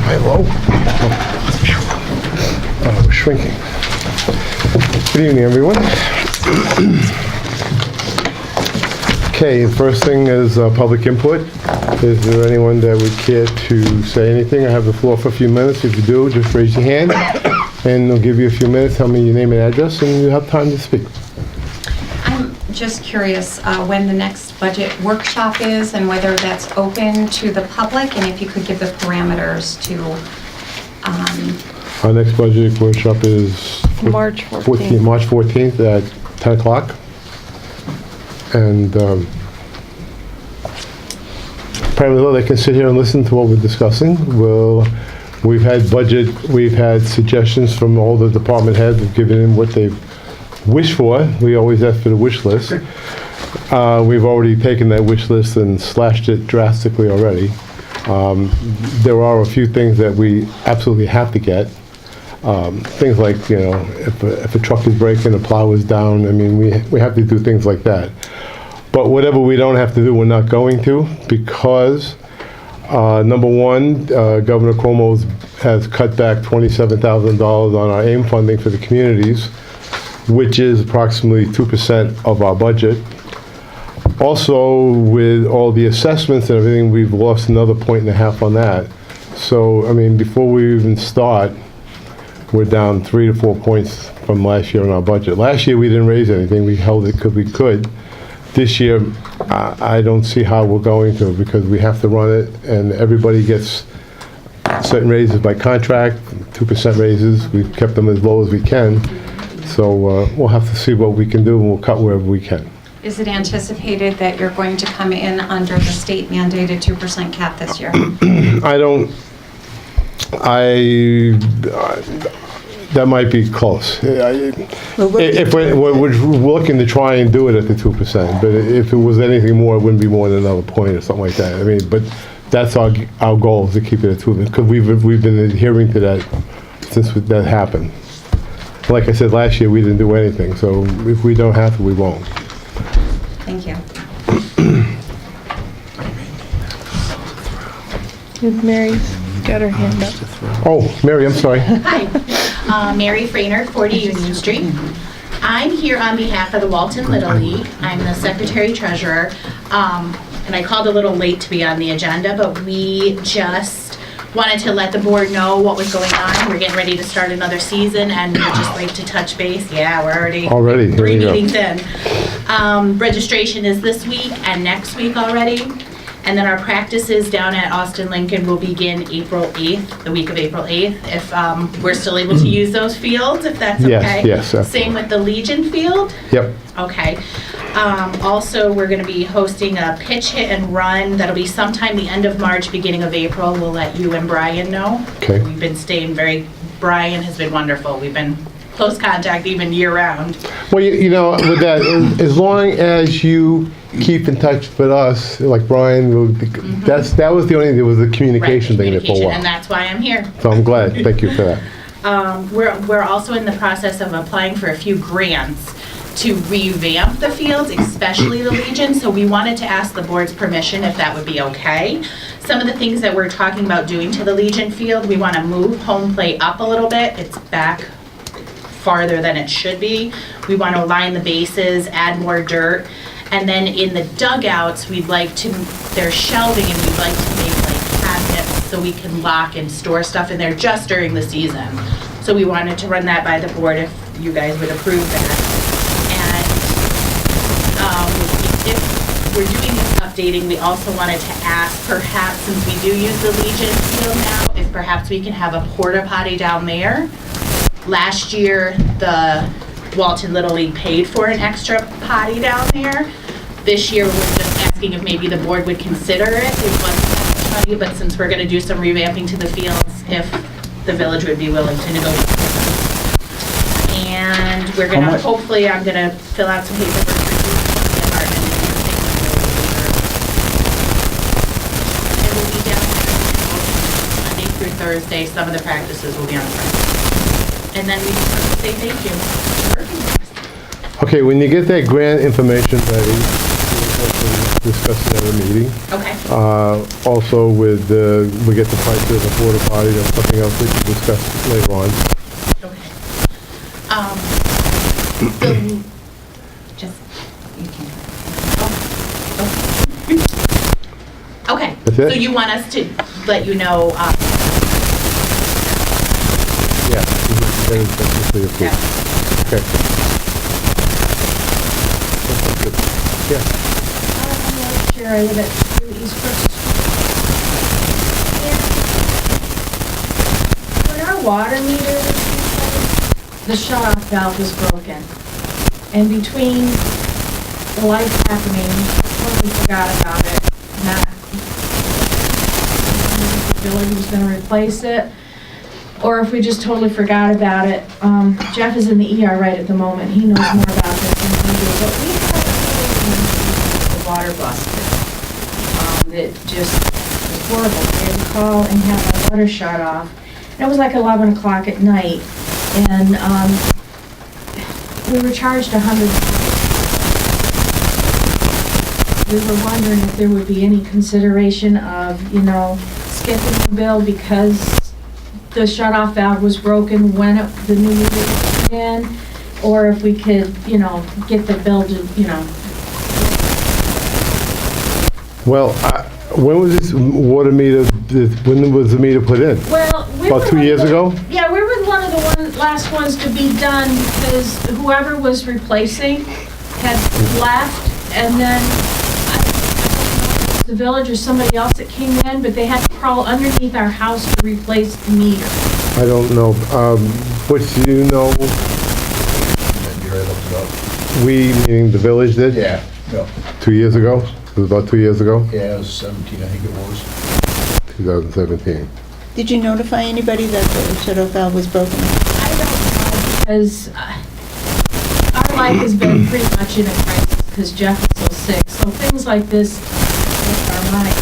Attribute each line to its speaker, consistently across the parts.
Speaker 1: Hello. We're shrinking. Good evening, everyone. Okay, first thing is public input. Is there anyone that would care to say anything? I have the floor for a few minutes. If you do, just raise your hand, and I'll give you a few minutes. Tell me your name and address, and you have time to speak.
Speaker 2: I'm just curious when the next budget workshop is and whether that's open to the public, and if you could give the parameters to...
Speaker 1: Our next budget workshop is
Speaker 3: March 14th.
Speaker 1: March 14th at 10 o'clock. And apparently they can sit here and listen to what we're discussing. We've had suggestions from all the department heads. We've given them what they've wished for. We always ask for the wish list. We've already taken that wish list and slashed it drastically already. There are a few things that we absolutely have to get. Things like, if a truck is breaking, a plow is down, I mean, we have to do things like that. But whatever we don't have to do, we're not going to, because, number one, Governor Cuomo has cut back $27,000 on our AIM funding for the communities, which is approximately 2% of our budget. Also, with all the assessments and everything, we've lost another 1.5 points on that. So, I mean, before we even start, we're down 3 to 4 points from last year on our budget. Last year, we didn't raise anything. We held it because we could. This year, I don't see how we're going to, because we have to run it, and everybody gets certain raises by contract, 2% raises. We've kept them as low as we can. So we'll have to see what we can do, and we'll cut wherever we can.
Speaker 2: Is it anticipated that you're going to come in under the state mandated 2% cap this year?
Speaker 1: That might be close. If we're looking to try and do it at the 2%, but if it was anything more, it wouldn't be more than another point or something like that. I mean, but that's our goal, is to keep it at 2%, because we've been adhering to that since that happened. Like I said, last year we didn't do anything, so if we don't have to, we won't.
Speaker 2: Thank you.
Speaker 3: Mary's got her hand up.
Speaker 1: Oh, Mary, I'm sorry.
Speaker 4: Hi, Mary Frainer, 40 Union Street. I'm here on behalf of the Walton Little League. I'm the secretary treasurer, and I called a little late to be on the agenda, but we just wanted to let the board know what was going on. We're getting ready to start another season, and we'd just like to touch base. Yeah, we're already 3 meetings in. Registration is this week and next week already. And then our practices down at Austin Lincoln will begin April 8th, the week of April 8th, if we're still able to use those fields, if that's okay.
Speaker 1: Yes.
Speaker 4: Same with the Legion Field?
Speaker 1: Yep.
Speaker 4: Okay. Also, we're going to be hosting a pitch, hit, and run. That'll be sometime the end of March, beginning of April. We'll let you and Brian know.
Speaker 1: Okay.
Speaker 4: We've been staying Brian has been wonderful. We've been close contact even year-round.
Speaker 1: Well, with that, as long as you keep in touch with us, like Brian, that was the only thing. There was the communication thing there for a while.
Speaker 4: And that's why I'm here.
Speaker 1: So I'm glad. Thank you for that.
Speaker 4: We're also in the process of applying for a few grants to revamp the fields, especially the Legion. So we wanted to ask the board's permission if that would be okay. Some of the things that we're talking about doing to the Legion Field, we want to move home plate up a little bit. It's back farther than it should be. We want to align the bases, add more dirt. And then in the dugouts, there's shelving, and we'd like to make like cabinets so we can lock and store stuff in there just during the season. So we wanted to run that by the board if you guys would approve that. And if we're doing this updating, we also wanted to ask, perhaps since we do use the Legion Field now, if perhaps we can have a porta potty down there. Last year, the Walton Little League paid for an extra potty down there. This year, we're just asking if maybe the board would consider it. It wasn't that much money, but since we're going to do some revamping to the fields, if the village would be willing to negotiate. And we're going to, hopefully, I'm going to fill out some paperwork for the apartment. It will be down there Monday through Thursday. Some of the practices will be on Friday. And then we just want to say thank you.
Speaker 1: Okay, when you get that grant information ready, hopefully discuss it at a meeting.
Speaker 4: Okay.
Speaker 1: Also with, we get the price of the porta potty, that's something else we can discuss later on.
Speaker 4: Okay. So,
Speaker 2: Just, you can.
Speaker 4: okay.
Speaker 1: That's it?
Speaker 4: So you want us to let you know,
Speaker 1: Yeah. That is definitely approved.
Speaker 4: yeah.
Speaker 1: Okay. That's good. Yeah.
Speaker 5: Sure, I live at 2 East Brook Street. And when our water meter was replaced, the shut-off valve was broken. And between the lights happening, totally forgot about it. Not, the village was gonna replace it, or if we just totally forgot about it. Jeff is in the ER right at the moment. He knows more about this than we do. But we had the water busted. That just was horrible. We had to call and have our water shut off. And it was like 11 o'clock at night. And we were charged $100. We were wondering if there would be any consideration of, skipping the bill because the shut-off valve was broken when the new meter was put in, or if we could, get the bill to,
Speaker 1: Well, when was this water meter, when was the meter put in?
Speaker 5: Well, we
Speaker 1: About
Speaker 5: were
Speaker 1: 2 years
Speaker 5: one
Speaker 1: ago?
Speaker 5: of the- Yeah, we were one of the last ones to be done because whoever was replacing had left, and then I don't know if it was the village or somebody else that came in, but they had to crawl underneath our house to replace the meter.
Speaker 1: I don't know. Which do you know, we, meaning the village did?
Speaker 6: Yeah, no,
Speaker 1: 2 years ago? It was about 2 years ago?
Speaker 6: yeah, it was 17, I think it was.
Speaker 1: 2017.
Speaker 7: Did you notify anybody that the shut-off valve was broken?
Speaker 5: I don't know, because our life has been pretty much in a crisis because Jeff is so sick. So things like this affect our life.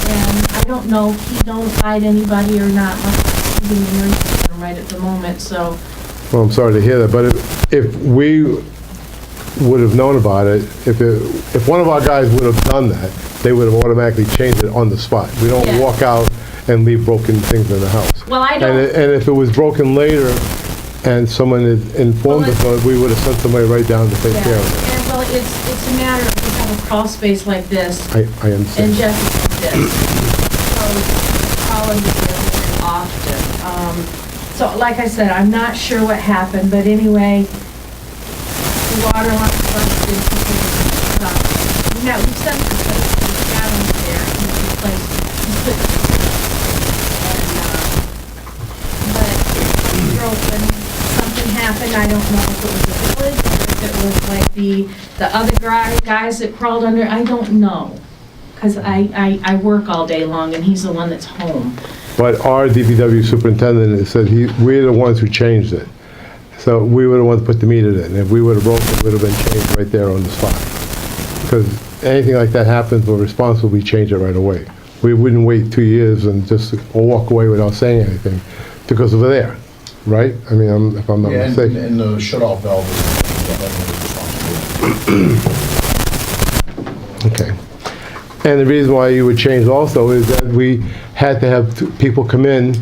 Speaker 5: And I don't know if he notified anybody or not. He's in the emergency room right at the moment, so.
Speaker 1: Well, I'm sorry to hear that, but if we would have known about it, if one of our guys would have done that, they would have automatically changed it on the spot. We don't
Speaker 5: Yeah.
Speaker 1: walk out and leave broken things in the house.
Speaker 5: Well, I don't.
Speaker 1: And if it was broken later and someone had informed us of it, we would have sent somebody right down to take
Speaker 5: Yeah,
Speaker 1: care of it.
Speaker 5: and well, it's a matter of, we have a crawl space like this,
Speaker 1: I
Speaker 5: and
Speaker 1: understand.
Speaker 5: Jeff is like this. So, crawling is very often. So, like I said, I'm not sure what happened, but anyway, the water line busted. We've sent the guy there, and he replaced it. He put it but broken, something happened, I don't know if it was the village, or if it was like the other guys that crawled under, I don't know. Because I work all day long, and he's the one that's home.
Speaker 1: But our DPW superintendent said we're the ones who changed it. So we were the ones who put the meter in. If we would have broken it, it would have been changed right there on the spot. Because anything like that happens, we're responsible, we change it right away. We wouldn't wait 2 years and just walk away without saying anything, because we're there, right? I mean, if I'm not
Speaker 6: Yeah,
Speaker 1: mistaken.
Speaker 6: and the shut-off valve is
Speaker 1: Okay. And the reason why you would change also is that we had to have people come in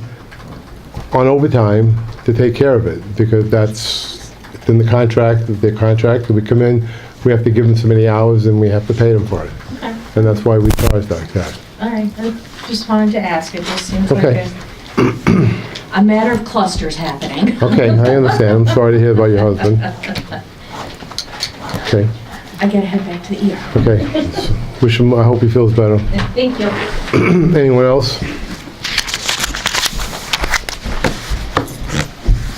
Speaker 1: on overtime to take care of it, because that's in the contract, their contract, we come in, we have to give them so many hours and we have to pay them for it.
Speaker 5: Okay.
Speaker 1: And that's why we charge like that.
Speaker 5: All right, I just wanted to ask, it just seems like
Speaker 1: Okay.
Speaker 5: a matter of clusters happening.
Speaker 1: Okay, I understand. I'm sorry to hear about your husband. Okay,
Speaker 5: I gotta head back to the ER.
Speaker 1: okay. Wish him, I hope he feels better.
Speaker 5: Thank you.
Speaker 1: Anyone else?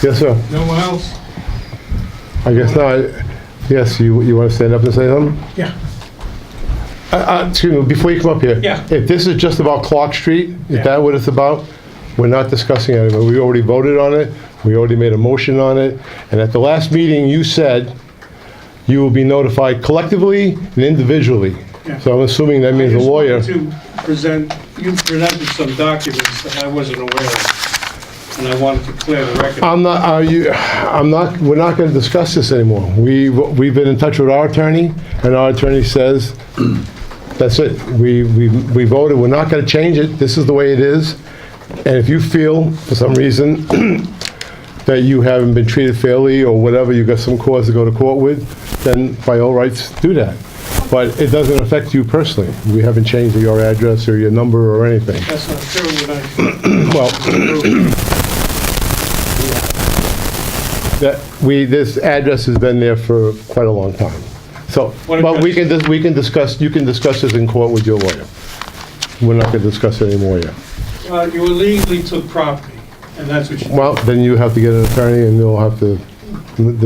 Speaker 1: Yes, sir.
Speaker 8: No one else?
Speaker 1: I guess not. Yes, you want to stand up and say something?
Speaker 8: Yeah.
Speaker 1: Excuse me, before you come up here.
Speaker 8: Yeah.
Speaker 1: If this is just about Clark Street, is that what it's about? We're not discussing it anymore. We already voted on it. We already made a motion on it. And at the last meeting, you said you will be notified collectively and individually.
Speaker 8: Yeah.
Speaker 1: So I'm assuming that means a lawyer.
Speaker 8: I just wanted to present, you presented some documents that I wasn't aware of. and I wanted to clear the record.
Speaker 1: we're not gonna discuss this anymore. We've been in touch with our attorney, and our attorney says, that's it. We voted, we're not gonna change it, this is the way it is. And if you feel, for some reason, that you haven't been treated fairly, or whatever, you got some cause to go to court with, then by all rights, do that. But it doesn't affect you personally. We haven't changed your address or your number or anything.
Speaker 8: That's not true, when
Speaker 1: Well, this address has been there for quite a long time. So, but we can discuss, you can discuss this in court with your lawyer. We're not gonna discuss it anymore yet.
Speaker 8: you illegally took property, and that's what you did.
Speaker 1: Well, then you have to get an attorney and you'll have to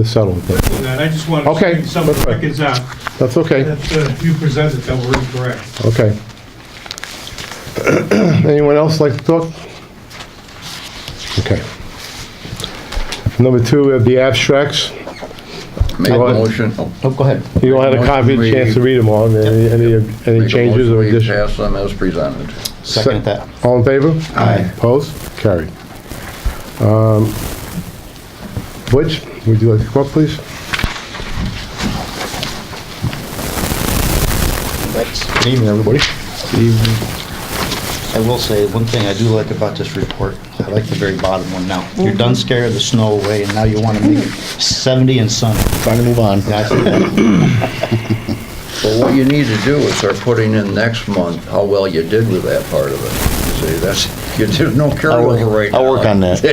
Speaker 1: settle it.
Speaker 8: And I just wanted to
Speaker 1: Okay,
Speaker 8: straighten some of the
Speaker 1: that's fine.
Speaker 8: records out
Speaker 1: That's okay,
Speaker 8: that you presented that were incorrect.
Speaker 1: okay. Anyone else like to talk? Okay. Number 2, we have the abstracts.
Speaker 9: Make a
Speaker 1: Go ahead.
Speaker 9: motion.
Speaker 10: Oh, go ahead.
Speaker 1: You all had a copy, a chance to read them all. Any
Speaker 9: Make a
Speaker 1: changes or
Speaker 9: motion, we
Speaker 1: additions?
Speaker 9: pass them as presented.
Speaker 10: Second that.
Speaker 1: All in favor?
Speaker 9: Aye.
Speaker 1: Opposed? Carried. Butch, would you like to come up, please?
Speaker 11: Good evening, everybody.
Speaker 10: I will say, one thing I do like about this report, I like the very bottom one now. You're done scaring the snow away, and now you want to make it 70 and sunny.
Speaker 11: Trying to move on.
Speaker 10: Yeah, I see that.
Speaker 9: Well, what you need to do is start putting in next month how well you did with that part of it. See, there's no carryover right now.
Speaker 11: I'll work on that.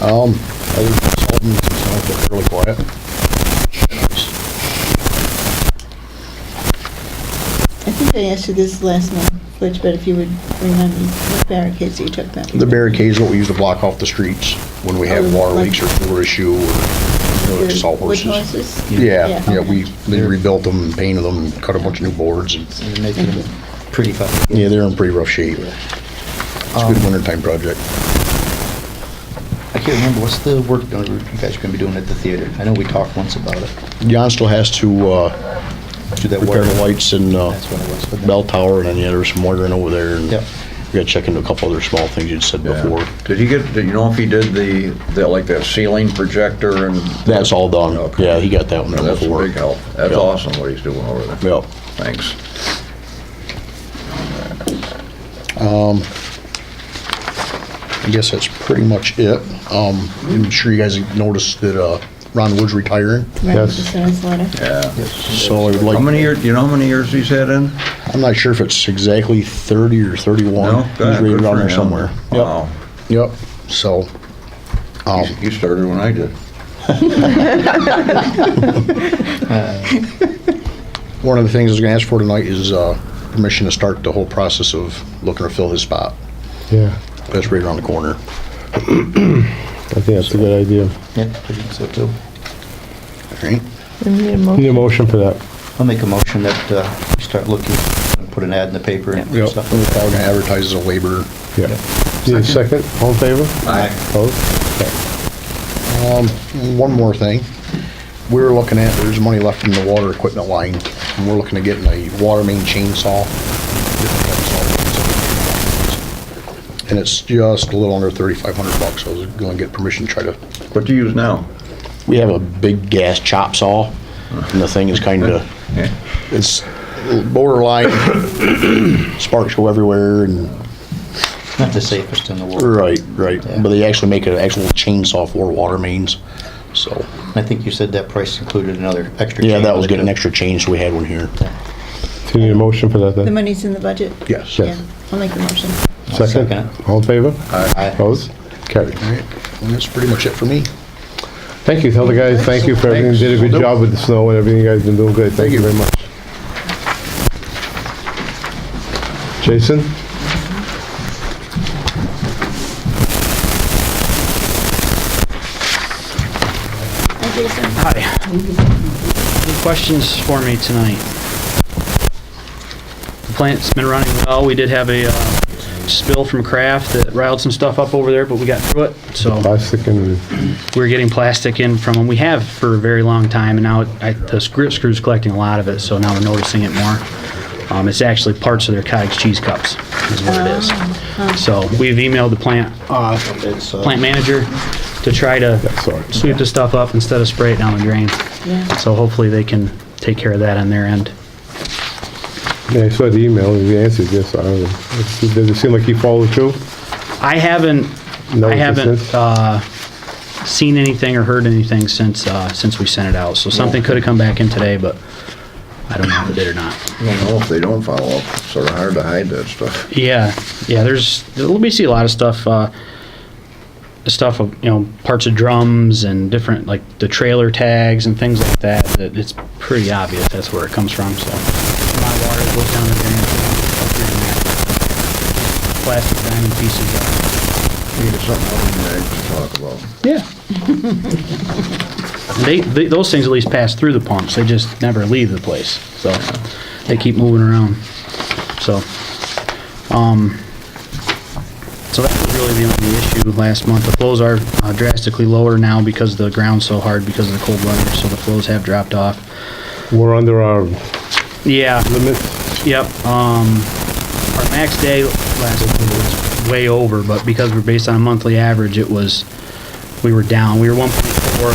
Speaker 11: Other consultants, it sounds like really quiet.
Speaker 7: I think I asked you this last month, Butch, but if you would remind me, what barricades you took down?
Speaker 11: The barricades, what we use to block off the streets when we have water leaks or floor issue, or,
Speaker 7: The
Speaker 11: sawhorses.
Speaker 7: wood horses?
Speaker 11: Yeah,
Speaker 7: Yeah.
Speaker 11: they rebuilt them, and painted them, and cut a bunch of new boards, and,
Speaker 10: You're making them pretty fun.
Speaker 11: yeah, they're in pretty rough shape. It's a good wintertime project.
Speaker 10: I can't remember, what's the work you guys are going to be doing at the theater? I know we talked once about it.
Speaker 11: John still has to,
Speaker 10: Do that
Speaker 11: repair the
Speaker 10: wiring.
Speaker 11: lights and,
Speaker 10: That's what it was.
Speaker 11: bell tower, and then, yeah, there's some wiring over there, and
Speaker 10: Yep.
Speaker 11: we gotta check into a couple other small things you'd said
Speaker 9: Yeah.
Speaker 11: before.
Speaker 9: Did you know if he did the like that ceiling projector and?
Speaker 11: That's all done.
Speaker 9: Okay.
Speaker 11: Yeah, he got that one done
Speaker 9: That's a
Speaker 11: before.
Speaker 9: big help. That's
Speaker 11: Yeah.
Speaker 9: awesome what he's doing over there.
Speaker 11: Yep.
Speaker 9: Thanks.
Speaker 11: I guess that's pretty much it. I'm sure you guys have noticed that, Ron Wood's retiring,
Speaker 7: Right,
Speaker 1: Yes.
Speaker 7: just in his letter.
Speaker 9: Yeah.
Speaker 11: so I would
Speaker 9: How
Speaker 11: like,
Speaker 9: many years, do you know how many years he's had in?
Speaker 11: I'm not sure if it's exactly 30 or 31.
Speaker 9: No?
Speaker 11: He's
Speaker 9: Good
Speaker 11: right
Speaker 9: for
Speaker 11: around there
Speaker 9: him.
Speaker 11: somewhere.
Speaker 9: Wow.
Speaker 11: Yep, so,
Speaker 9: He started when I did.
Speaker 11: one of the things I was gonna ask for tonight is, permission to start the whole process of looking to fill his spot.
Speaker 1: Yeah,
Speaker 11: That's right around the corner.
Speaker 1: I think that's a good idea.
Speaker 10: Yeah, I think so too.
Speaker 11: All right?
Speaker 3: We need a
Speaker 1: Need
Speaker 3: motion.
Speaker 1: a motion for that.
Speaker 10: I'll make a motion that we start looking, put an ad in the paper and
Speaker 11: Yep,
Speaker 10: stuff.
Speaker 11: we're probably gonna advertise as a laborer.
Speaker 1: Yeah. Need a second? All in favor?
Speaker 9: Aye.
Speaker 1: Opposed?
Speaker 11: One more thing. We're looking at, there's money left in the water equipment line, and we're looking at getting a water main chainsaw. And it's just a little under $3,500. I was gonna get permission to try to,
Speaker 9: What do you use now?
Speaker 11: we have a big gas chop saw, and the thing is kinda,
Speaker 9: Yeah.
Speaker 11: it's borderline, sparks go everywhere, and,
Speaker 10: Not the safest in the world.
Speaker 11: right,
Speaker 10: Yeah.
Speaker 11: but they actually make an actual chainsaw for water mains, so.
Speaker 10: I think you said that price included another extra.
Speaker 11: Yeah,
Speaker 10: chain
Speaker 11: that was
Speaker 10: with it,
Speaker 11: getting an
Speaker 10: too.
Speaker 11: extra chain, so we had one here.
Speaker 1: Do you need a motion for that
Speaker 7: The
Speaker 1: then?
Speaker 7: money's in the budget?
Speaker 11: Yes.
Speaker 7: Yeah, I'll make the motion.
Speaker 10: I'll
Speaker 1: Second?
Speaker 10: it.
Speaker 1: All in favor?
Speaker 10: Aye.
Speaker 1: Opposed? Carried.
Speaker 11: All right, and that's pretty much it for me.
Speaker 1: Thank you, tell the guys, thank you for everything, you did a good job with the snow and everything, you guys been doing good, thank you very much. Jason?
Speaker 7: Hi, Jason.
Speaker 12: Hi. Any questions for me tonight? The plant's been running well. We did have a spill from Kraft that riled some stuff up over there, but we got through it. So
Speaker 1: Plastic and,
Speaker 12: we're getting plastic in from them. We have for a very long time, and now the screw's collecting a lot of it, so now we're noticing it more. It's actually parts of their cottage cheese cups is what it is. So we've emailed the plant manager to try to sweep the stuff up instead of spray it down the drain.
Speaker 7: Yeah.
Speaker 12: So hopefully they can take care of that on their end.
Speaker 1: Yeah, I saw the email and the answer, yes, I don't know. Does it seem like he followed through?
Speaker 12: I haven't
Speaker 1: No assistance?
Speaker 12: seen anything or heard anything since we sent it out. So something could have come back in today, but I don't know if it did or not.
Speaker 9: I don't know if they don't follow up. It's sort of hard to hide that stuff.
Speaker 12: Yeah, we see a lot of stuff, parts of drums and different, like the trailer tags and things like that, that it's pretty obvious that's where it comes from, so. A lot of water goes down the drain. Plastic diamond pieces
Speaker 9: Maybe something other than that to talk about.
Speaker 12: Yeah. And those things at least pass through the pumps, they just never leave the place, so they keep moving around, so. So that was really the only issue last month. The flows are drastically lower now because the ground's so hard because of the cold weather, so the flows have dropped off.
Speaker 1: We're under our
Speaker 12: Yeah.
Speaker 1: limit.
Speaker 12: Yep. Our max day last week was way over, but because we're based on a monthly average, we were down. We were 1.4,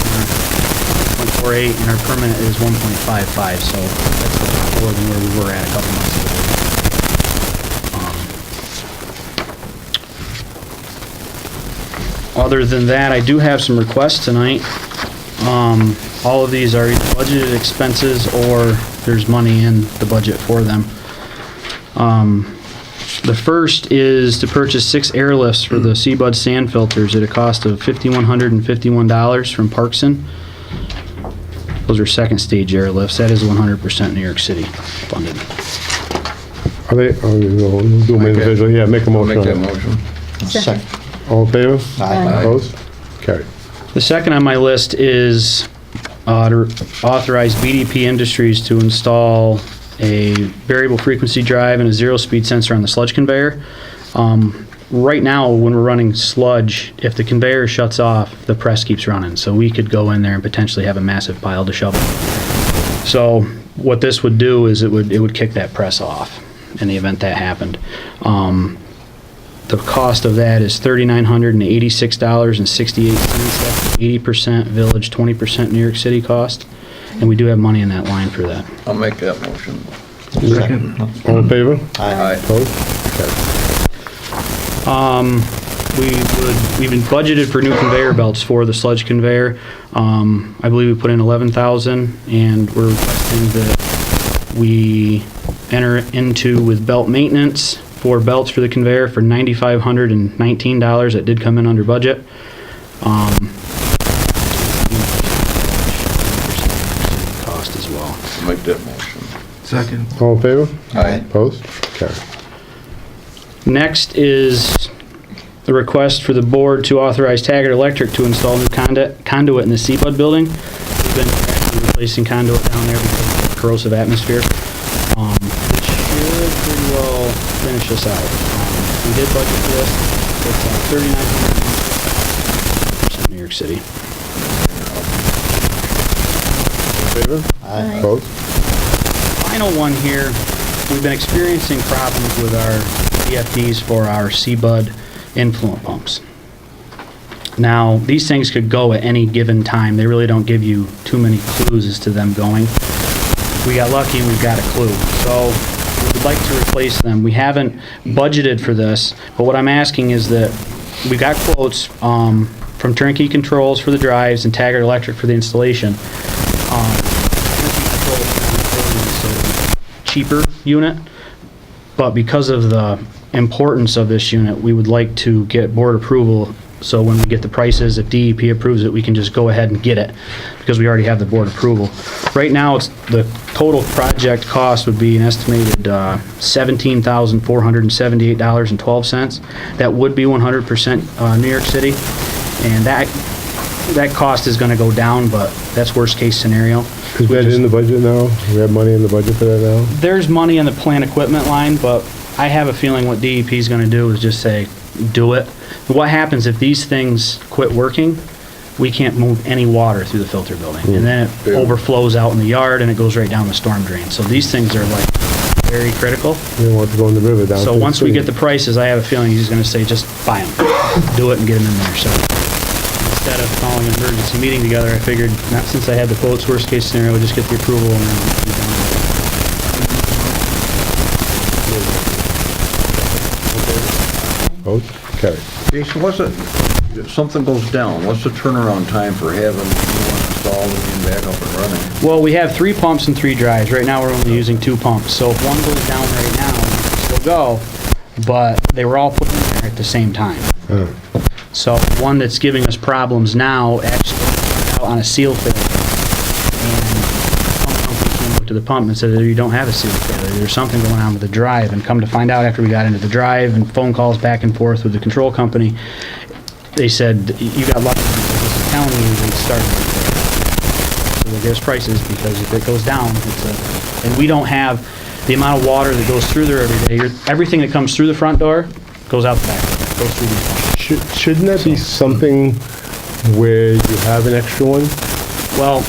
Speaker 12: 1.48, and our permanent is 1.55, so that's a lot lower than where we were at a couple months ago. Other than that, I do have some requests tonight. All of these are either budgeted expenses or there's money in the budget for them. The first is to purchase 6 airlifts for the Seabud sand filters at a cost of $5,151 from Parkson. Those are second stage airlifts. That is 100% New York City funded.
Speaker 1: Are they, we'll do them individually, yeah, make a
Speaker 9: I'll
Speaker 1: motion.
Speaker 9: make that
Speaker 1: on it.
Speaker 9: motion.
Speaker 10: Second.
Speaker 1: All in favor?
Speaker 10: Aye.
Speaker 1: Opposed? Carried.
Speaker 12: The second on my list is to authorize BDP Industries to install a variable frequency drive and a zero-speed sensor on the sludge conveyor. Right now, when we're running sludge, if the conveyor shuts off, the press keeps running. So we could go in there and potentially have a massive pile to shovel. So what this would do is it would kick that press off in the event that happened. The cost of that is $3,986.68. That's 80% village, 20% New York City cost. And we do have money in that line for that.
Speaker 9: I'll make that motion.
Speaker 10: Second.
Speaker 1: All in favor?
Speaker 9: Aye.
Speaker 1: Opposed? Carried.
Speaker 12: We've been budgeted for new conveyor belts for the sludge conveyor. I believe we put in 11,000, and we're requesting that we enter into with belt maintenance for belts for the conveyor for $9,519. That did come in under budget. Cost as well.
Speaker 9: I'll make that motion.
Speaker 8: Second.
Speaker 1: All in favor?
Speaker 9: Aye.
Speaker 1: Opposed? Carried.
Speaker 12: Next is the request for the board to authorize Taggart Electric to install new conduit in the Seabud building. We've been actually replacing conduit down there because of the corrosive atmosphere. It should pretty well finish us out. We did budget for this. It's $3,900 New York City.
Speaker 1: All in favor?
Speaker 10: Aye.
Speaker 1: Opposed?
Speaker 12: Final one here, we've been experiencing problems with our VFDs for our Seabud influent pumps. Now, these things could go at any given time. They really don't give you too many clues as to them going. We got lucky and we've got a clue. So we'd like to replace them. We haven't budgeted for this, but what I'm asking is that we got quotes from Turnkey Controls for the drives and Taggart Electric for the installation. Cheaper unit, but because of the importance of this unit, we would like to get board approval, so when we get the prices, if DEP approves it, we can just go ahead and get it, because we already have the board approval. Right now, the total project cost would be an estimated $17,478.12. That would be 100% New York City, and that cost is going to go down, but that's worst case scenario.
Speaker 1: Is that in the budget now? We have money in the budget for that now?
Speaker 12: There's money in the plant equipment line, but I have a feeling what DEP is going to do is just say, do it. What happens if these things quit working? We can't move any water through the filter building. And then it overflows out in the yard and it goes right down the storm drain. So these things are like very critical.
Speaker 1: You don't want to go in the river down.
Speaker 12: So
Speaker 1: to the
Speaker 12: once we
Speaker 1: stream.
Speaker 12: get the prices, I have a feeling he's gonna say, just buy them, do it and get them in there, so. Instead of calling an emergency meeting together, I figured, not since I had the quotes, worst case scenario, we'll just get the approval and then be done with it.
Speaker 1: Vote, carried.
Speaker 9: Jason, if something goes down, what's the turnaround time for having one installed and being back up and running?
Speaker 12: Well, we have 3 pumps and 3 drives. Right now, we're only using 2 pumps. So if one goes down right now, we can still go, but they were all put in there at the same time. So one that's giving us problems now actually started out on a seal failure. And some company came up to the pump and said, you don't have a seal failure. There's something going on with the drive. And come to find out after we got into the drive and phone calls back and forth with the control company, they said, you got lucky because this is telling you they started right there. So we'll give us prices because if it goes down, and we don't have the amount of water that goes through there every day. Everything that comes through the front door goes out the back door, goes through these pumps.
Speaker 1: Shouldn't that be something where you have an extra one?
Speaker 12: Well,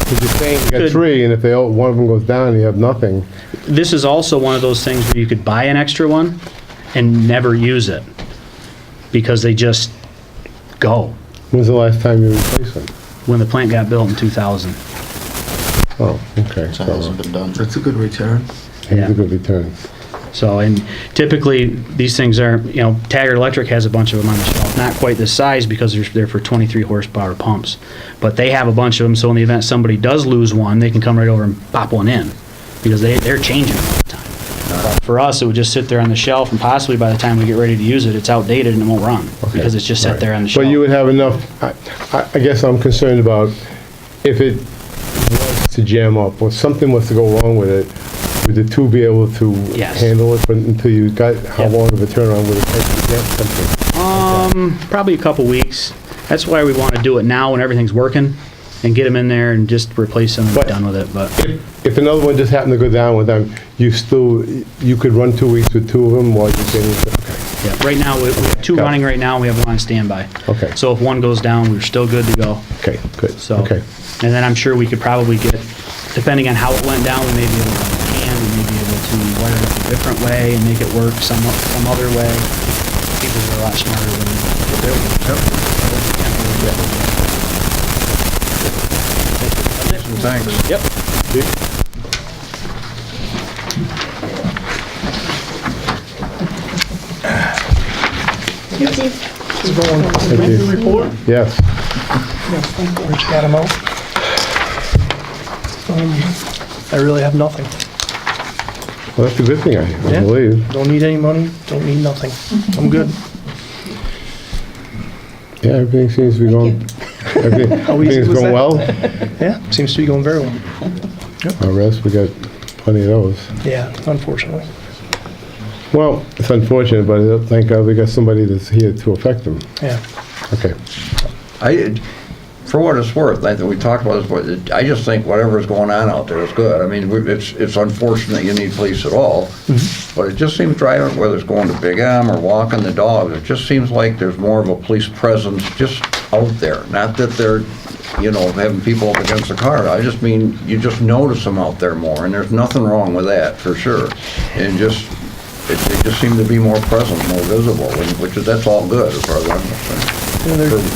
Speaker 1: Because you're saying you got
Speaker 12: Could-
Speaker 1: 3, and if one of them goes down, you have nothing.
Speaker 12: this is also one of those things where you could buy an extra one and never use it because they just go.
Speaker 1: When's the last time you replaced one?
Speaker 12: When the plant got built in 2000.
Speaker 1: Oh, okay.
Speaker 10: That hasn't been done.
Speaker 6: That's a good return.
Speaker 1: It's a good return.
Speaker 12: So, and typically, these things are, Taggart Electric has a bunch of them on the shelf. Not quite this size because they're for 23 horsepower pumps. But they have a bunch of them, so in the event somebody does lose one, they can come right over and pop one in. Because they're changing all the time. But for us, it would just sit there on the shelf, and possibly by the time we get ready to use it, it's outdated and it won't run. Because it's just sat there on the shelf.
Speaker 1: But you would have enough, I guess I'm concerned about if it was to jam up or something was to go wrong with it, would the 2 be able to
Speaker 12: Yes.
Speaker 1: handle it? But until you got, how
Speaker 12: Yep.
Speaker 1: long of a turnaround would it take to get something?
Speaker 12: Probably a couple weeks. That's why we want to do it now when everything's working, and get them in there and just replace them and be
Speaker 1: But-
Speaker 12: done with it, but.
Speaker 1: If another one just happened to go down with them, you could run 2 weeks with 2 of them while you're getting,
Speaker 12: Yeah, right now, we have 2
Speaker 1: Got it.
Speaker 12: running right now, and we have 1 on standby.
Speaker 1: Okay.
Speaker 12: So if one goes down, we're still good to go.
Speaker 1: okay, good,
Speaker 12: So,
Speaker 1: okay.
Speaker 12: and then I'm sure we could probably get, depending on how it went down, we may be able to run a can, we may be able to wire it up a different way and make it work some other way. People are a lot smarter than
Speaker 9: Thanks.
Speaker 12: Yep.
Speaker 1: Thank you.
Speaker 6: Report?
Speaker 1: Yes.
Speaker 6: Rich Catamo. I really have nothing.
Speaker 1: Well, that's a good thing, I
Speaker 6: Yeah.
Speaker 1: believe.
Speaker 6: Don't need any money, don't need nothing. I'm good.
Speaker 1: Yeah, everything seems to be going, everything's
Speaker 6: was
Speaker 1: going
Speaker 6: that?
Speaker 1: well.
Speaker 6: Yeah, seems to be going very well.
Speaker 1: Our rest, we got plenty of those.
Speaker 6: Yeah, unfortunately.
Speaker 1: Well, it's unfortunate, but thank God we got somebody that's here to affect them.
Speaker 6: Yeah.
Speaker 1: Okay.
Speaker 9: For what it's worth, I think we talked about this, but I just think whatever's going on out there is good. I mean, it's unfortunate you need police at all, but it just seems driving, whether it's going to Big M or walking the dog, it just seems like there's more of a police presence just out there. Not that they're, having people up against the car. I just mean, you just notice them out there more, and there's nothing wrong with that, for sure. And they just seem to be more present, more visible, that's all good as far as I'm concerned.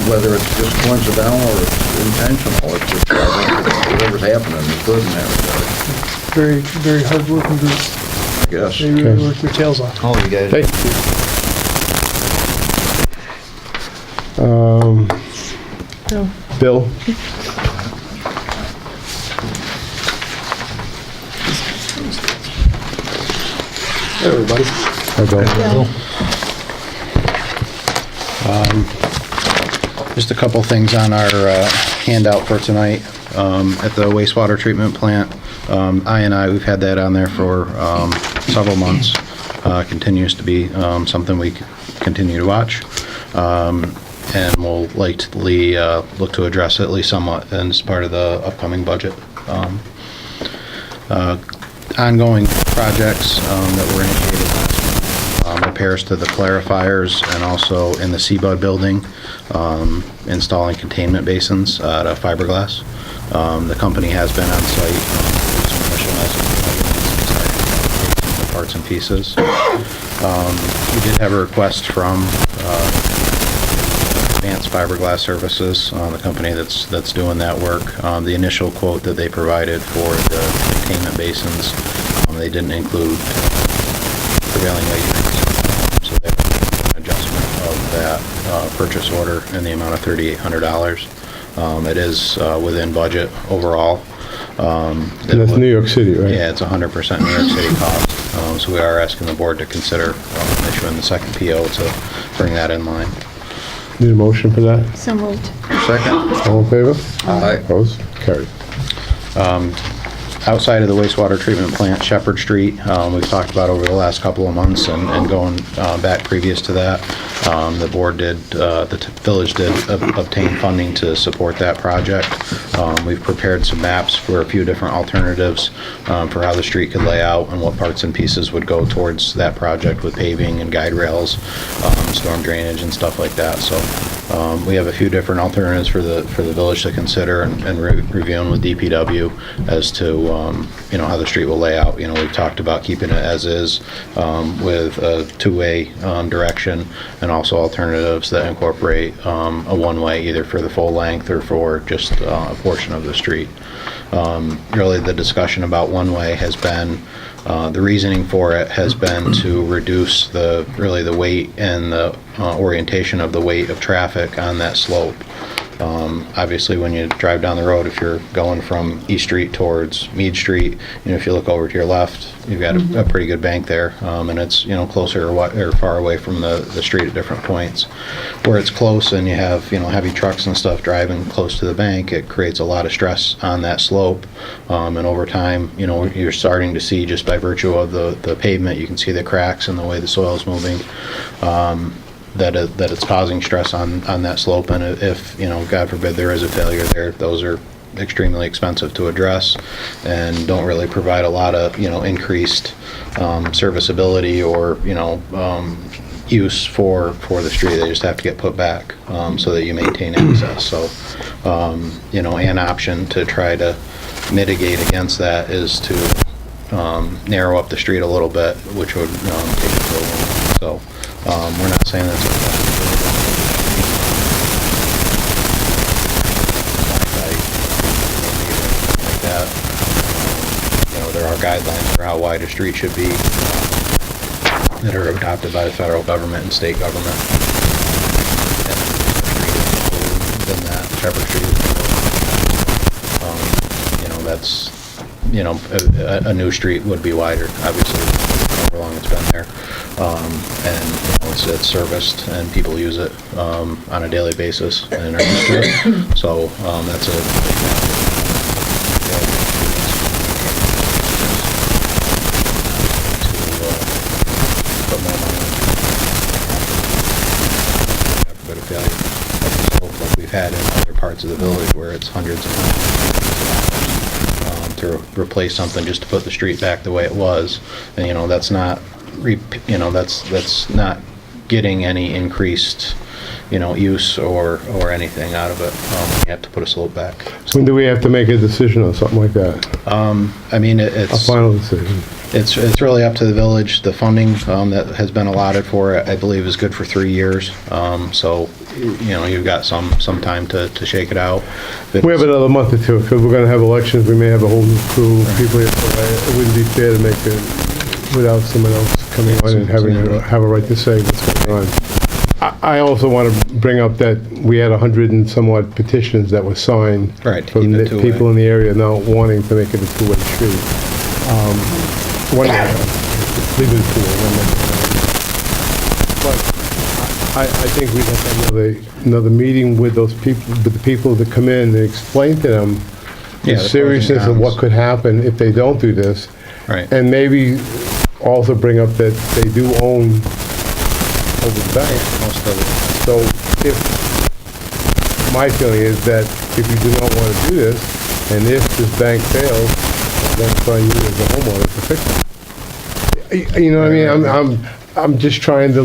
Speaker 9: Whether it's just coincidental or it's intentional, it's just, I think whatever's happening is good in that
Speaker 6: Very, very hard-working group.
Speaker 9: regard, I guess.
Speaker 6: They really work their tails off.
Speaker 10: All you guys.
Speaker 1: Thank you. Bill?
Speaker 11: Hey, everybody.
Speaker 1: Hi, Bill.
Speaker 10: Just a couple things on our handout for tonight. At the wastewater treatment plant, we've had that on there for several months. Continues to be something we continue to watch. And we'll likely look to address it at least somewhat as part of the upcoming budget. Ongoing projects that were initiated last month, repairs to the clarifiers and also in the CBUD building, installing containment basins out of fiberglass. The company has been on site, some initial measurements, pieces. We did have a request from Advanced Fiberglass Services, the company that's doing that work. The initial quote that they provided for the containment basins, they didn't include prevailing wage rates. So they an adjustment of that purchase order in the amount of $3,800. It is within budget overall.
Speaker 1: And that's New York City, right?
Speaker 10: Yeah, it's 100% New York City cost. So we are asking the board to consider issuing the second PO to bring that in line.
Speaker 1: Need a motion for that?
Speaker 7: So moved.
Speaker 9: Second?
Speaker 1: All in favor?
Speaker 9: Aye.
Speaker 1: Opposed? Carried.
Speaker 10: Outside of the wastewater treatment plant, Shepherd Street, we've talked about over the last couple of months and going back previous to that. The board did, the village did obtain funding to support that project. We've prepared some maps for a few different alternatives for how the street could lay out and what parts and pieces would go towards that project with paving and guide rails, storm drainage and stuff like that. So we have a few different alternatives for the village to consider and reviewing with DPW as to how the street will lay out. We've talked about keeping it as is with a two-way direction and also alternatives that incorporate a one-way either for the full length or for just a portion of the street. Really the discussion about one-way has been, the reasoning for it has been to reduce the weight and the orientation of the weight of traffic on that slope. Obviously, when you drive down the road, if you're going from East Street towards Mead Street, if you look over to your left, you've got a pretty good bank there, and it's closer or far away from the street at different points. Where it's close and you have heavy trucks and stuff driving close to the bank, it creates a lot of stress on that slope, and over time, you're starting to see just by virtue of the pavement, you can see the cracks and the way the soil is moving. That it's causing stress on that slope, and if God forbid there is a failure there, those are extremely expensive to address and don't really provide a lot of increased serviceability or use for the street. They just have to get put back so that you maintain access. So an option to try to mitigate against that is to narrow up the street a little bit, which would take it to a long. So we're not saying that's like that. There are guidelines for how wide a street should be that are adopted by the federal government and state government. And within that, Shepherd Street is that's a new street would be wider, obviously, however long it's been there. And it's serviced and people use it on a daily basis and are used to it. So that's put more money into a failure of the slope like we've had in other parts of the village where it's hundreds of thousands to replace something just to put the street back the way it was. And that's not that's not getting any increased use or anything out of it. You have to put a slope back. So,
Speaker 1: when do we have to make a decision on something like that?
Speaker 10: It's
Speaker 1: a final decision.
Speaker 10: It's really up to the village. The funding that has been allotted for it, I believe, is good for 3 years. So you've got some time to shake it out.
Speaker 1: We have another month or two because we're going to have elections. We may have a whole new crew of people here. So it wouldn't be fair to make it without someone else coming on and have a right to say what's going on. I also want to bring up that we had 100 and somewhat petitions that were signed from the people in the area not wanting to make it a two-way street. Leave it but I think we'd have to have another meeting with those people, with the people that come in and explain to them the seriousness of what could happen if they don't do this.
Speaker 10: Right.
Speaker 1: And maybe also bring up that they do own over the bank.
Speaker 10: Most of it.
Speaker 1: So if, my feeling is that if you do not want to do this, and if this bank fails, that's on you as a homeowner to fix it. You know what I mean? I'm just trying to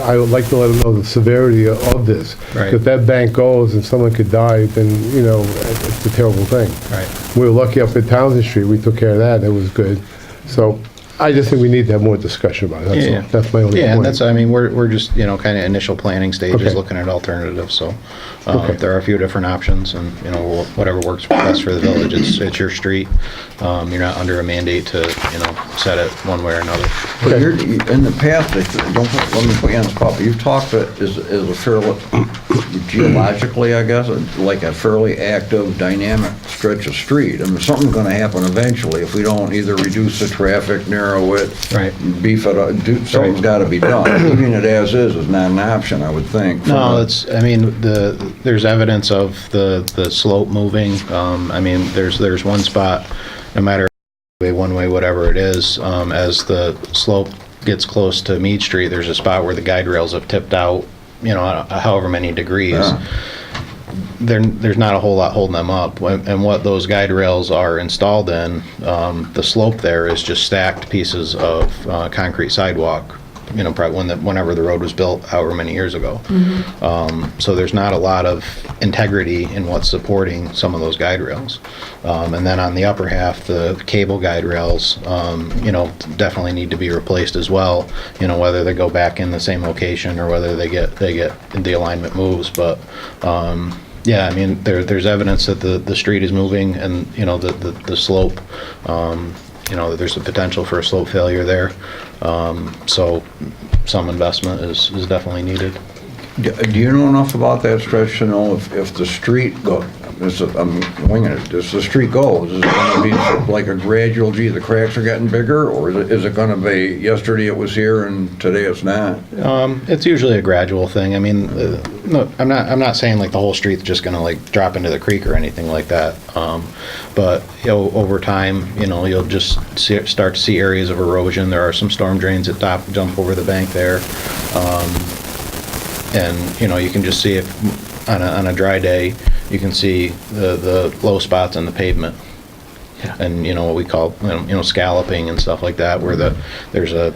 Speaker 1: I would like to let them know the severity of this.
Speaker 10: Right.
Speaker 1: If that bank goes and someone could die, then, it's a terrible thing.
Speaker 10: Right.
Speaker 1: We were lucky up at Townsend Street, we took care of that, it was good. So, I just think we need to have more discussion about it, that's
Speaker 10: Yeah.
Speaker 1: all. That's my only point.
Speaker 10: Yeah, and that's, I mean, we're just, you know, kind of initial planning stages,
Speaker 1: Okay.
Speaker 10: looking at alternatives, so.
Speaker 1: Okay.
Speaker 10: There are a few different options, and, you know, whatever works best for the village, it's your street. You're not under a mandate to, you know, set it one way or another.
Speaker 9: But in the past, let me put you on the spot, but you've talked as a fairly, geologically, I guess, like a fairly active, dynamic stretch of street. I mean, something's gonna happen eventually if we don't either reduce the traffic, narrow it,
Speaker 10: Right.
Speaker 9: beef it up, something's gotta be done. Leaving it as is not an option, I would think.
Speaker 10: No, I mean, there's evidence of the slope moving. I mean, there's one spot, no matter one way, whatever it is, as the slope gets close to Mead Street, there's a spot where the guide rails have tipped out, you know, however many degrees.
Speaker 9: Yeah.
Speaker 10: There's not a whole lot holding them up. And what those guide rails are installed in, the slope there is just stacked pieces of concrete sidewalk, you know, probably whenever the road was built, however many years ago. So there's not a lot of integrity in what's supporting some of those guide rails. And then on the upper half, the cable guide rails, you know, definitely need to be replaced as well. You know, whether they go back in the same location or whether they get the alignment moves. But yeah, I mean, there's evidence that the street is moving, and you know, the slope. You know, there's a potential for a slope failure there. So some investment is definitely needed.
Speaker 9: Do you know enough about that stretch to know if the street goes, I'm winging it, if the street goes, is it gonna be like a gradual, gee, the cracks are getting bigger, or is it gonna be, yesterday it was here and today it's not?
Speaker 10: It's usually a gradual thing. I mean, no, I'm not saying like the whole street's just gonna like drop into the creek or anything like that. But you know, over time, you know, you'll just start to see areas of erosion. There are some storm drains that jump over the bank there. And you know, you can just see if on a dry day, you can see the low spots in the pavement. And you know what we call you know scalloping and stuff like that, where there's a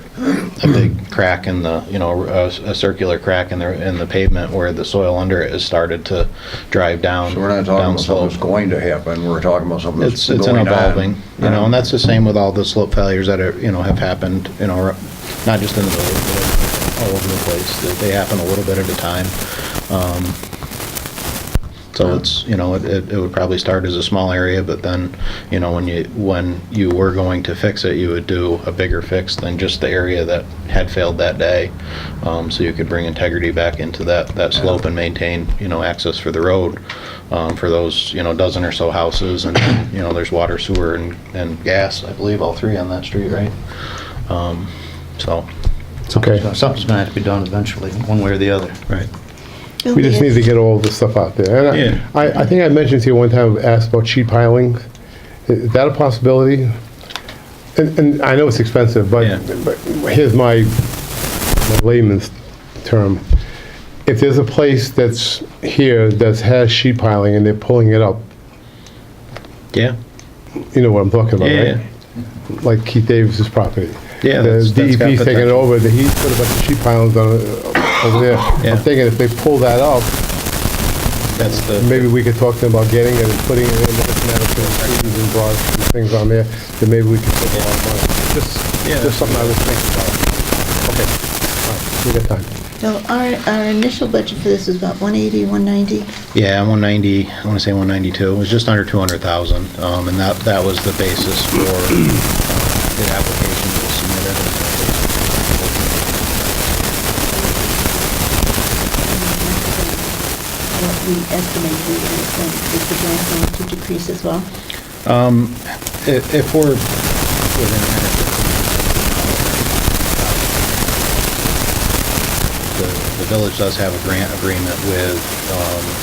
Speaker 10: big crack in the, you know, a circular crack in the pavement where the soil under it has started to drive down.
Speaker 9: So we're not talking about something that's going to happen, we're talking about something that's
Speaker 10: It's
Speaker 9: going
Speaker 10: an evolving,
Speaker 9: on.
Speaker 10: you know, and that's the same with all the slope failures that are, you know, have happened, you know, not just in the village, but all over the place. They happen a little bit at a time. So it's, you know, it would probably start as a small area, but then, you know, when you were going to fix it, you would do a bigger fix than just the area that had failed that day. So you could bring integrity back into that slope and maintain, you know, access for the road for those, you know, dozen or so houses. And, you know, there's water, sewer, and gas, I believe, all three on that street, right? So.
Speaker 1: Okay.
Speaker 12: Something's gonna have to be done eventually, one way or the other.
Speaker 10: Right.
Speaker 1: We just need to get all this stuff out there. And
Speaker 10: Yeah.
Speaker 1: I think I mentioned to you one time, asked about sheet piling. Is that a possibility? And I know it's expensive, but
Speaker 10: Yeah.
Speaker 1: but here's my layman's term. If there's a place that's here that has sheet piling and they're pulling it up,
Speaker 10: Yeah.
Speaker 1: you know what I'm talking about,
Speaker 10: Yeah.
Speaker 1: right? Like Keith Davis's property.
Speaker 10: Yeah,
Speaker 1: The
Speaker 10: that's got
Speaker 1: DEP's taking it
Speaker 10: potential.
Speaker 1: over, he's put a bunch of sheet pilings on it over there.
Speaker 10: Yeah.
Speaker 1: I'm thinking if they pull that up,
Speaker 10: That's the.
Speaker 1: maybe we could talk to them about getting it and putting it in, looking at it, putting trees and broad and things on there, then maybe we could save a lot of money. Just something I was thinking about. Okay, all right, we got time.
Speaker 7: So our initial budget for this was about 180, 190.
Speaker 10: Yeah, 190, I want to say 192. It was just under 200,000, and that was the basis for the application that was submitted.
Speaker 7: What we estimate we would spend, is the grant going to decrease as well?
Speaker 10: If we're within 10 or 15, the village does have a grant agreement with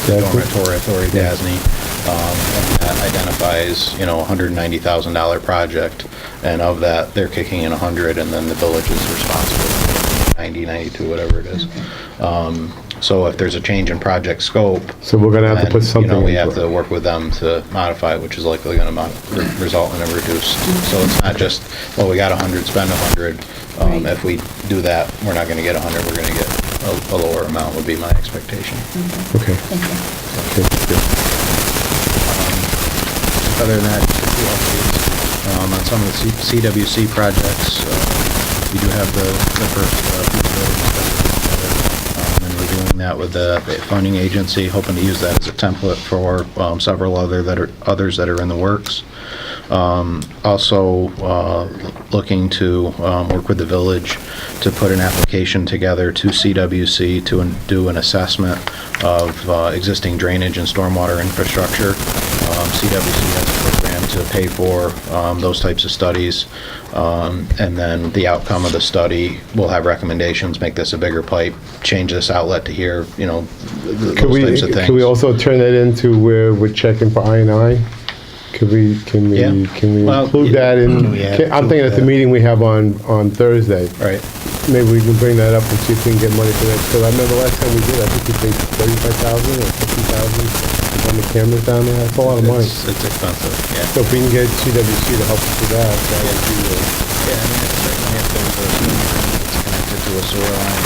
Speaker 10: the Dormitory Authority, DASNY, and that identifies, you know, $190,000 project, and of that, they're kicking in 100, and then the village is responsible for 90, 92, whatever it is. So if there's a change in project scope,
Speaker 1: So we're gonna have to put
Speaker 10: then,
Speaker 1: something
Speaker 10: you know, we
Speaker 1: into
Speaker 10: have to
Speaker 1: it.
Speaker 10: work with them to modify it, which is likely going to result in a reduced. So it's not just, well, we got 100, spend 100.
Speaker 7: Right.
Speaker 10: If we do that, we're not going to get 100. We're going to get a lower amount. Would be my expectation.
Speaker 1: Okay,
Speaker 7: Thank you.
Speaker 1: okay, good.
Speaker 10: Other than that, just a few updates. On some of the CWC projects, we do have the first feasibility study together, and we're doing that with the funding agency, hoping to use that as a template for several others that are in the works. Also looking to work with the village to put an application together to CWC to do an assessment of existing drainage and stormwater infrastructure. CWC has a program to pay for those types of studies, and then the outcome of the study will have recommendations, make this a bigger pipe, change this outlet to here, you know, those types of things.
Speaker 1: Can we also turn that into where we're checking for I&I? Can we
Speaker 10: Well,
Speaker 1: include that in? I'm thinking at the meeting we have on Thursday.
Speaker 10: Right.
Speaker 1: Maybe we can bring that up and see if we can get money for that. Because I remember last time we did, I think we paid $35,000 or $50,000 on the cameras down there. That's a lot of money.
Speaker 10: It's expensive, yeah.
Speaker 1: So if we can get CWC to help us with that, that would be,
Speaker 10: Yeah, I mean, it's certainly if there's it's connected to a sewer line,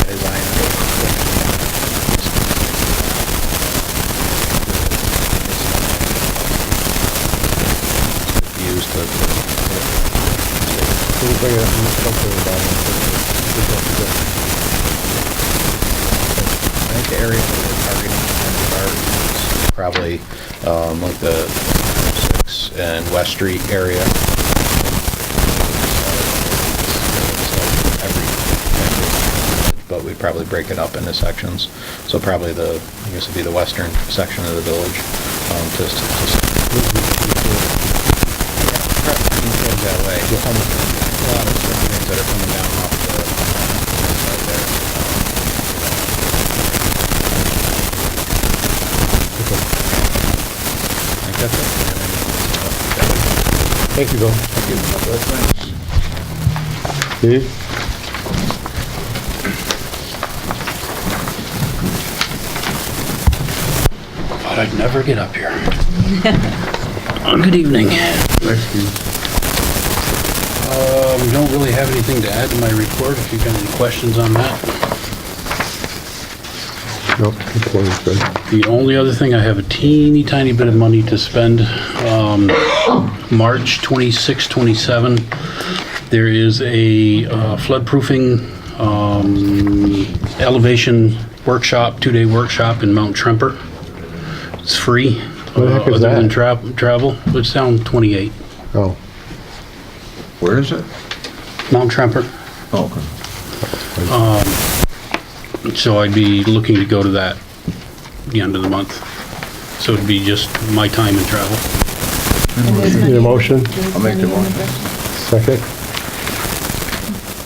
Speaker 10: that is used to
Speaker 1: we'll bring it up and something about it.
Speaker 10: I think the area that we're targeting is probably like the 6 and West Street area. But we'd probably break it up into sections. So probably I guess it'd be the western section of the village. That way. A lot of things that are coming down off the side there. I think that's it.
Speaker 1: Thank you, Bill. Steve?
Speaker 13: Thought I'd never get up here. Good evening. We don't really have anything to add to my report, if you've got any questions on that.
Speaker 1: Nope, report is good.
Speaker 13: The only other thing, I have a teeny tiny bit of money to spend. March 26, 27, there is a floodproofing elevation workshop, 2-day workshop in Mount Tremper. It's free.
Speaker 1: Where the heck is
Speaker 13: other
Speaker 1: that?
Speaker 13: than travel. It's down 28.
Speaker 1: Oh.
Speaker 9: Where is it?
Speaker 13: Mount Tremper.
Speaker 9: Oh, okay.
Speaker 13: So I'd be looking to go to that the end of the month. So it'd be just my time and travel.
Speaker 1: Need a motion?
Speaker 9: I'll make the motion.
Speaker 1: Second?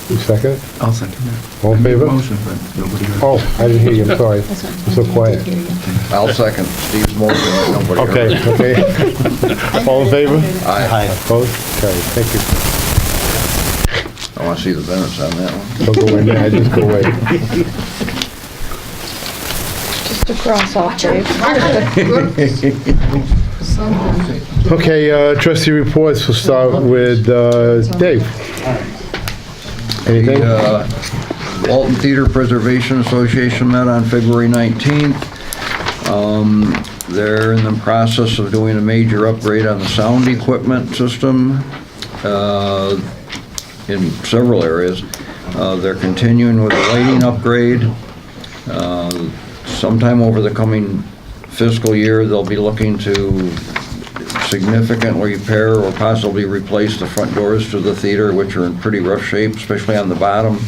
Speaker 1: You second?
Speaker 11: I'll second that.
Speaker 1: All in favor?
Speaker 11: Motion, but nobody heard.
Speaker 1: Oh, I didn't hear you, I'm sorry.
Speaker 7: That's fine.
Speaker 1: I'm so quiet.
Speaker 9: I'll second Steve's motion, that nobody heard.
Speaker 1: Okay, All in favor?
Speaker 9: Aye.
Speaker 1: Opposed? Carried. Thank you.
Speaker 9: I want to see the minutes on that one.
Speaker 1: Don't go away, man, just go away.
Speaker 3: Just a cross off, Dave.
Speaker 1: Okay, trustee reports, we'll start with Dave. Anything?
Speaker 9: The Walton Theater Preservation Association met on February 19th. They're in the process of doing a major upgrade on the sound equipment system in several areas. They're continuing with the lighting upgrade. Sometime over the coming fiscal year, they'll be looking to significantly repair or possibly replace the front doors to the theater, which are in pretty rough shape, especially on the bottom.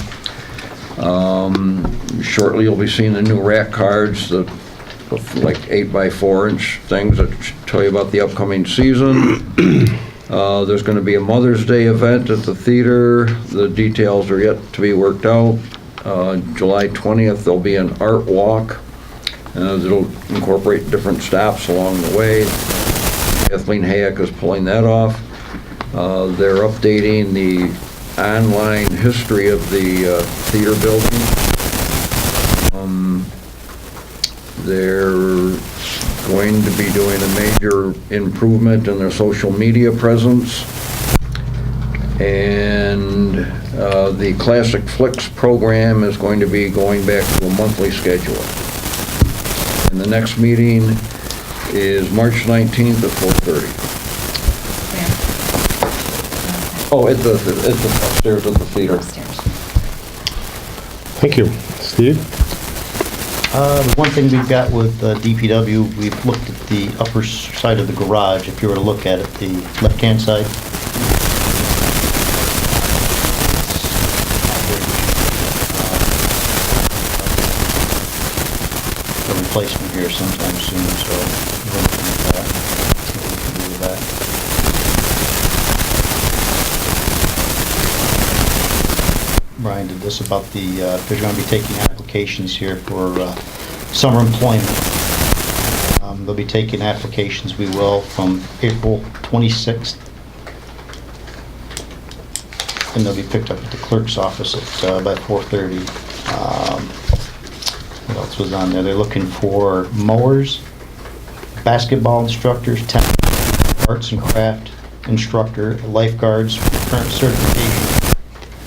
Speaker 9: Shortly, you'll be seeing the new rack cards, the like 8x4-inch things that tell you about the upcoming season. There's going to be a Mother's Day event at the theater. The details are yet to be worked out. July 20th, there'll be an art walk. It'll incorporate different stops along the way. Kathleen Hayek is pulling that off. They're updating the online history of the theater building. They're going to be doing a major improvement in their social media presence. And the Classic Flicks program is going to be going back to a monthly schedule. And the next meeting is March 19th at 4:30. Oh, it's upstairs at the theater.
Speaker 2: Upstairs.
Speaker 1: Thank you. Steve?
Speaker 14: The one thing we've got with DPW, we've looked at the upper side of the garage. If you were to look at it, the left-hand side. A replacement here sometime soon, so we're looking at that. See what we can do with that. Brian did this about the, they're going to be taking applications here for summer employment. They'll be taking applications, we will, from April 26th. And they'll be picked up at the clerk's office at by 4:30. What else was on there? They're looking for mowers, basketball instructors, tennis, arts and craft instructor, lifeguards, current certification.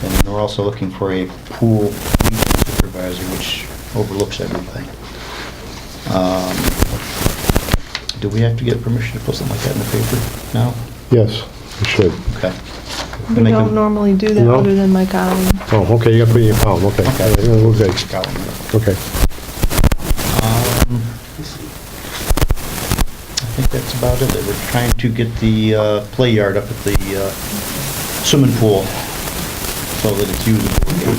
Speaker 14: And then we're also looking for a pool supervisor, which overlooks everything. Do we have to get permission to put something like that in the paper now?
Speaker 1: Yes, you should.
Speaker 14: Okay.
Speaker 3: We
Speaker 14: Make
Speaker 3: don't
Speaker 14: them-
Speaker 3: normally do that
Speaker 1: No?
Speaker 3: other than my column.
Speaker 1: Oh, okay, you gotta put it in your column, okay.
Speaker 14: Okay.
Speaker 1: Okay. Okay.
Speaker 14: I think that's about it. We're trying to get the play yard up at the swimming pool so that it's usable again.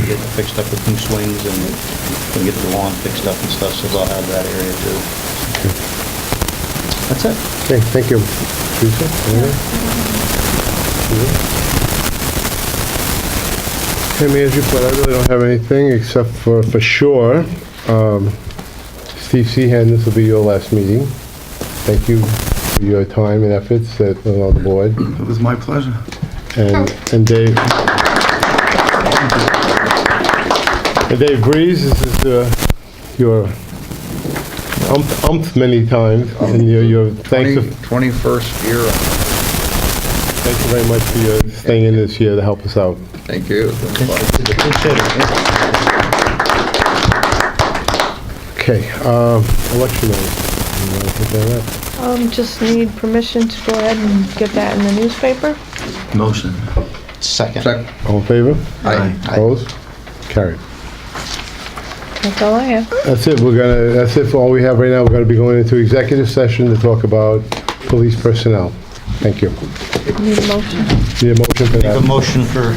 Speaker 14: Get it fixed up with new swings and we'll get the lawn fixed up and stuff, so they'll have that area too. That's it.
Speaker 1: Okay, thank you. Teresa, anything? Okay, Manager, but I really don't have anything except for sure, Steve Seahan, this will be your last meeting. Thank you for your time and efforts on the board.
Speaker 9: It was my pleasure.
Speaker 1: And Dave. And Dave Breeze, this is your umpth many times, and your thanks.
Speaker 9: 21st year.
Speaker 1: Thank you very much for your staying in this year to help us out.
Speaker 9: Thank you.
Speaker 1: Okay, election night. You wanna put that up?
Speaker 3: Just need permission to go ahead and get that in the newspaper.
Speaker 9: Motion.
Speaker 14: Second.
Speaker 1: All in favor?
Speaker 9: Aye.
Speaker 1: Opposed? Carried.
Speaker 3: That's all I have.
Speaker 1: That's it, that's it for all we have right now. We're gonna be going into executive session to talk about police personnel. Thank you.
Speaker 3: Need a motion.
Speaker 1: Need a motion for that?
Speaker 14: Make a motion for